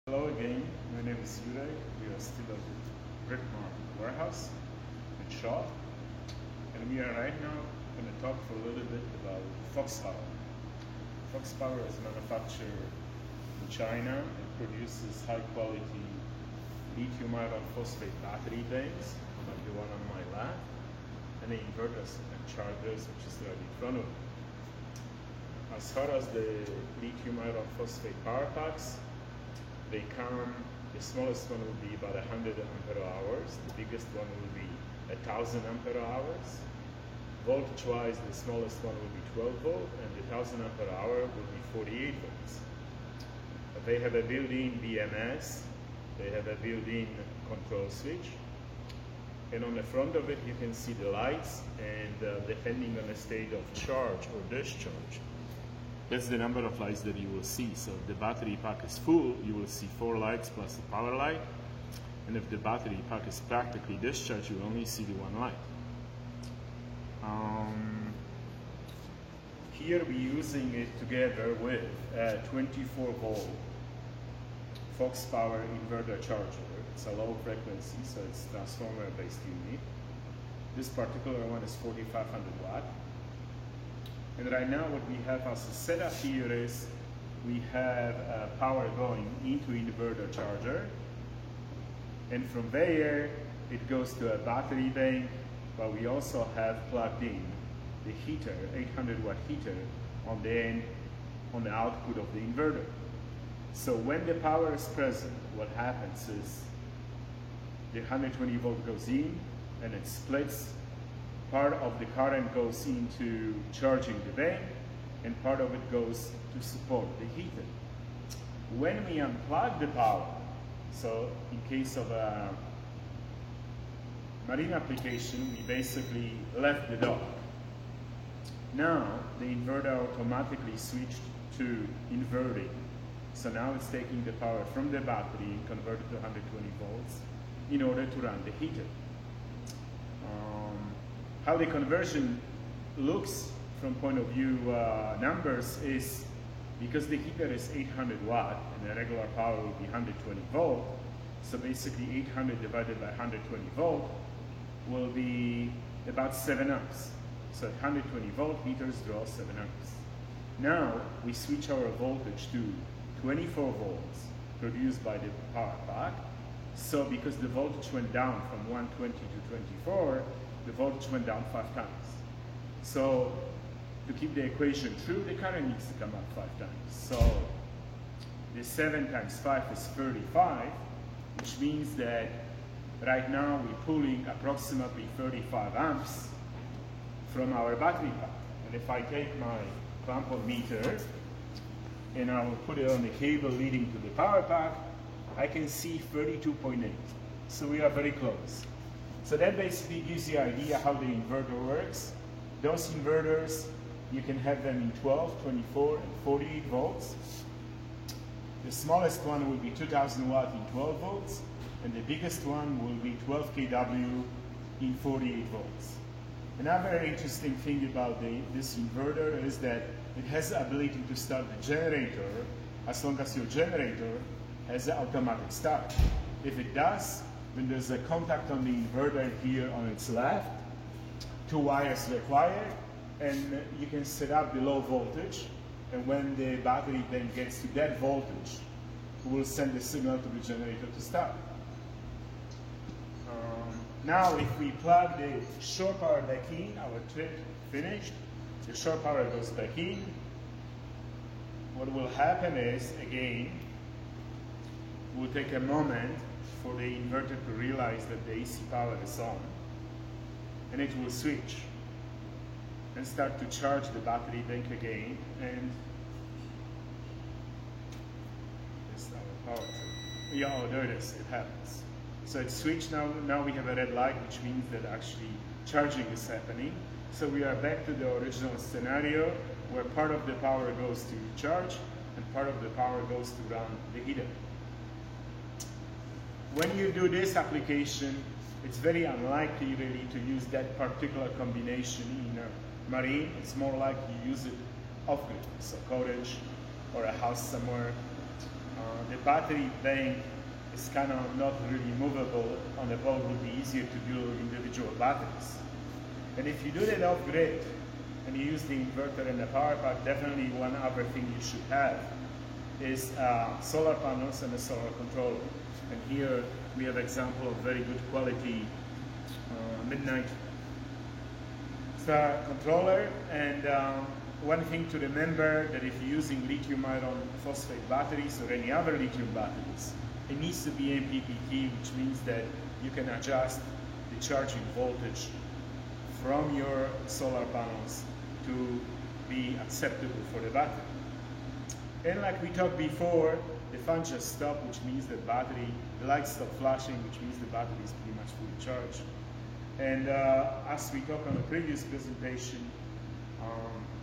Hello again, my name is Jurek. We are still at the Brickmark warehouse and shop, and we are right now going to talk for a little bit about Fox Power. Fox Power is manufactured in China and produces high quality lithium iron phosphate battery banks, like the one on my left, and the inverters and chargers, which is right in front of me. As far as the lithium iron phosphate power packs, they come, the smallest one will be about 100 ampere hours, the biggest one will be 1000 ampere hours. Voltage wise, the smallest one will be 12 volt and the 1000 ampere hour will be 48 volts. They have a built-in BMS, they have a built-in control switch, and on the front of it you can see the lights, and depending on the state of charge or discharge, that's the number of lights that you will see. So if the battery pack is full, you will see 4 lights plus the power light. And if the battery pack is practically discharged, you will only see the 1 light. Here we're using it together with a 24 volt Fox Power inverter charger. It's a low frequency, so it's transformer based unit. This particular one is 4500 watt. And right now what we have as a setup here is we have power going into inverter charger, and from there it goes to a battery bank, but we also have plugged in the heater, 800 watt heater on the end, on the output of the inverter. So when the power is present, what happens is the 120 volt goes in and it splits. Part of the current goes into charging the bank, and part of it goes to support the heater. When we unplug the power, so in case of a marine application, we basically left the dock. Now the inverter automatically switched to inverting. So now it's taking the power from the battery and converted to 120 volts in order to run the heater. How the conversion looks from point of view numbers is, because the heater is 800 watt and the regular power will be 120 volt, so basically 800 divided by 120 volt will be about 7 amps. So 120 volt heaters draw 7 amps. Now we switch our voltage to 24 volts produced by the power pack. So because the voltage went down from 120 to 24, the voltage went down 5 times. So to keep the equation true, the current needs to come up 5 times. So the 7 times 5 is 35, which means that right now we're pulling approximately 35 amps from our battery pack. And if I take my clamp-on meter and I will put it on the cable leading to the power pack, I can see 32.8. So we are very close. So that basically gives you an idea how the inverter works. Those inverters, you can have them in 12, 24, and 48 volts. The smallest one will be 2000 watt in 12 volts, and the biggest one will be 12 kW in 48 volts. Another interesting thing about this inverter is that it has the ability to start the generator as long as your generator has an automatic start. If it does, when there's a contact on the inverter here on its left, 2 wires required, and you can set up the low voltage, and when the battery then gets to that voltage, it will send the signal to the generator to start. Now if we plug the shore power back in, our trip finished, the shore power goes back in, what will happen is, again, we'll take a moment for the inverter to realize that the AC power is on, and it will switch and start to charge the battery bank again, and it's our power. Yeah, oh, there it is, it happens. So it's switched now. Now we have a red light, which means that actually charging is happening. So we are back to the original scenario where part of the power goes to charge and part of the power goes to run the heater. When you do this application, it's very unlikely really to use that particular combination in a marine. It's more like you use it off-grid, so cottage or a house somewhere. the battery bank is kind of not really movable on the boat. It would be easier to do individual batteries. And if you do that off grid and you use the inverter and the power pack, definitely one other thing you should have is solar panels and a solar controller. And here we have an example of very good quality Midnight Star controller. And one thing to remember, that if you're using lithium iron phosphate batteries or any other lithium batteries, it needs to be MPPT, which means that you can adjust the charging voltage from your solar panels to be acceptable for the battery. And like we talked before, the fan just stopped, which means the lights stop flashing, which means the battery is pretty much fully charged. And as we talked on the previous presentation,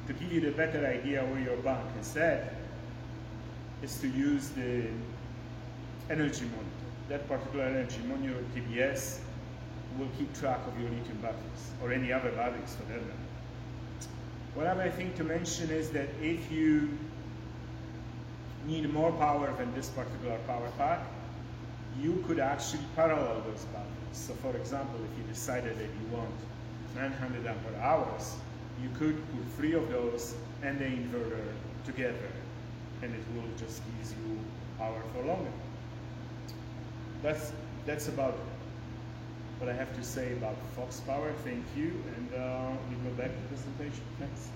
to give you the better idea where your bank is at, is to use the energy monitor. That particular energy monitor, TBS, will keep track of your lithium batteries, or any other batteries for that matter. One other thing to mention is that if you need more power than this particular power pack, you could actually parallel those batteries. So for example, if you decided that you want 900 ampere hours, you could put 3 of those and the inverter together, and it will just give you power for longer. That's about what I have to say about Fox Power. Thank you, and we go back to the presentation. Thanks.